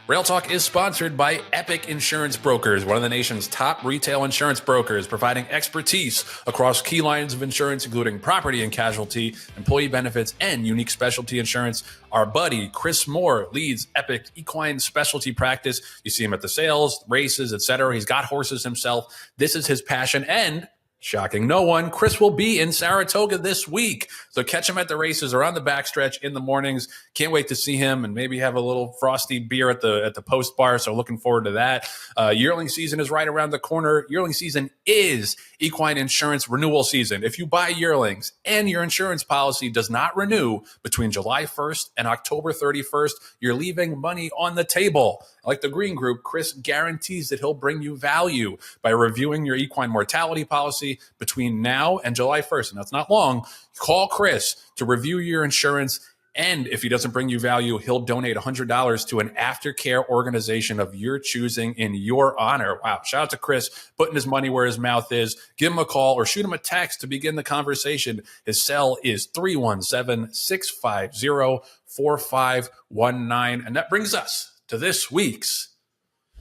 Rail Talk is sponsored by Epic Insurance Brokers, one of the nation's top retail insurance brokers, providing expertise across key lines of insurance, including property and casualty, employee benefits, and unique specialty insurance. Our buddy, Chris Moore, leads Epic Equine Specialty Practice. You see him at the sales, races, etc. He's got horses himself. This is his passion, and shocking no one, Chris will be in Saratoga this week. So catch him at the races or on the backstretch in the mornings. Can't wait to see him and maybe have a little frosty beer at the post bar. So looking forward to that. Yearling season is right around the corner. Yearling season is equine insurance renewal season. If you buy yearlings and your insurance policy does not renew between July 1st and October 31st, you're leaving money on the table. Like the Green Group, Chris guarantees that he'll bring you value by reviewing your equine mortality policy between now and July 1st. And that's not long. Call Chris to review your insurance. And if he doesn't bring you value, he'll donate $100 to an aftercare organization of your choosing in your honor. Wow. Shout out to Chris, putting his money where his mouth is. Give him a call or shoot him a text to begin the conversation. His cell is 317-650-4519. And that brings us to this week's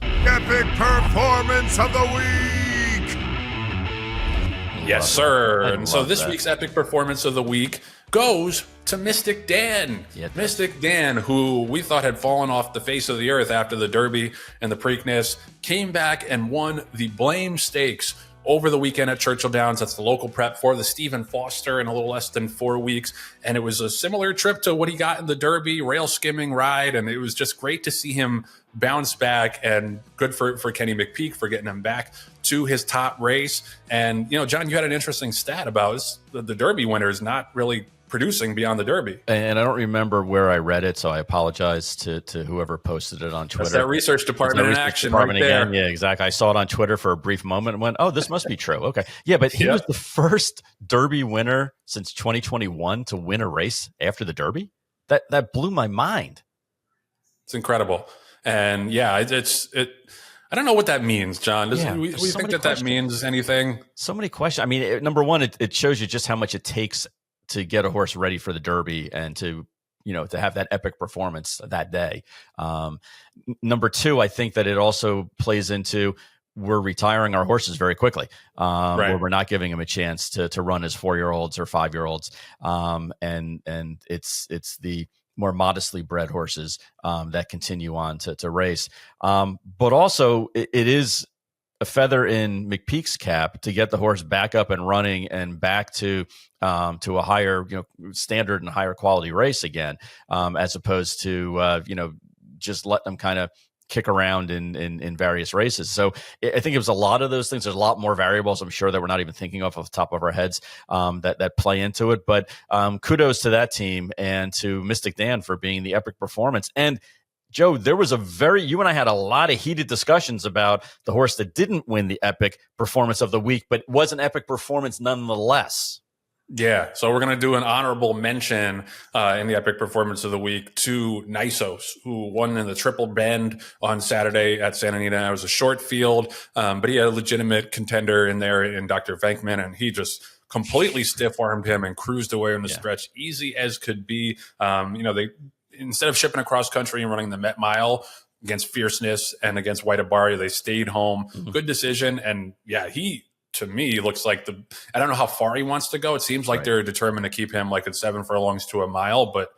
Epic Performance of the Week. Yes, sir. And so this week's Epic Performance of the Week goes to Mystic Dan. Mystic Dan, who we thought had fallen off the face of the earth after the Derby and the Preakness, came back and won the Belmont Stakes over the weekend at Churchill Downs. That's the local prep for the Stephen Foster in a little less than 4 weeks. And it was a similar trip to what he got in the Derby, rail skimming ride. And it was just great to see him bounce back, and good for Kenny McPeak for getting him back to his top race. And, you know, John, you had an interesting stat about this. The Derby winner is not really producing beyond the Derby. And I don't remember where I read it, so I apologize to whoever posted it on Twitter. That's that research department in action right there. Again. Yeah, exactly. I saw it on Twitter for a brief moment and went, oh, this must be true. Okay. Yeah, but he was the first Derby winner since 2021 to win a race after the Derby. That blew my mind. It's incredible. And yeah, I don't know what that means, John. We think that means anything? So many questions. I mean, number one, it shows you just how much it takes to get a horse ready for the Derby and to have that epic performance that day. Number two, I think that it also plays into we're retiring our horses very quickly, where we're not giving them a chance to run as 4-year-olds or 5-year-olds. And it's the more modestly bred horses that continue on to race. But also it is a feather in McPeak's cap to get the horse back up and running and back to a higher standard and higher quality race again, as opposed to just let them kind of kick around in various races. So I think it was a lot of those things. There's a lot more variables, I'm sure, that we're not even thinking of off the top of our heads that play into it. But kudos to that team and to Mystic Dan for being the epic performance. And Joe, there was you and I had a lot of heated discussions about the horse that didn't win the epic performance of the week, but was an epic performance nonetheless. Yeah, so we're going to do an honorable mention in the epic performance of the week to Nisos, who won in the Triple Bend on Saturday at Santa Anita. It was a short field, but he had a legitimate contender in there in Dr. Venkman, and he just completely stiff-armed him and cruised away on the stretch, easy as could be. They instead of shipping across country and running the Met Mile against Fierceness and against White Abari, they stayed home. Mm-hmm. Good decision, and yeah, he, to me, looks like I don't know how far he wants to go. It seems like they're determined to keep him like at 7 furlongs to a mile, but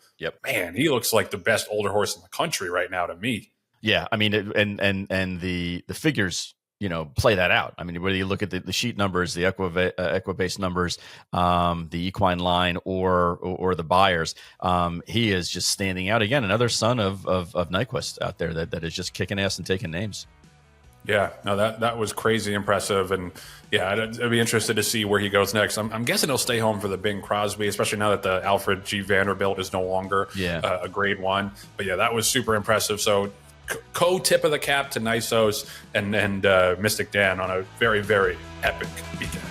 man, he looks like the best older horse in the country right now to me. Yeah. I mean, and the figures, play that out. I mean, whether you look at the sheet numbers, the Equibase numbers, the equine line or the buyers, he is just standing out again. Another son of Nyquist out there that is just kicking ass and taking names. Yeah, no, that was crazy impressive. And yeah, I'd be interested to see where he goes next. I'm guessing he'll stay home for the Bing Crosby, especially now that the Alfred G. Vanderbilt is no longer a grade 1. But yeah, that was super impressive. So co-tip of the cap to Nisos and Mystic Dan on a very, very epic weekend.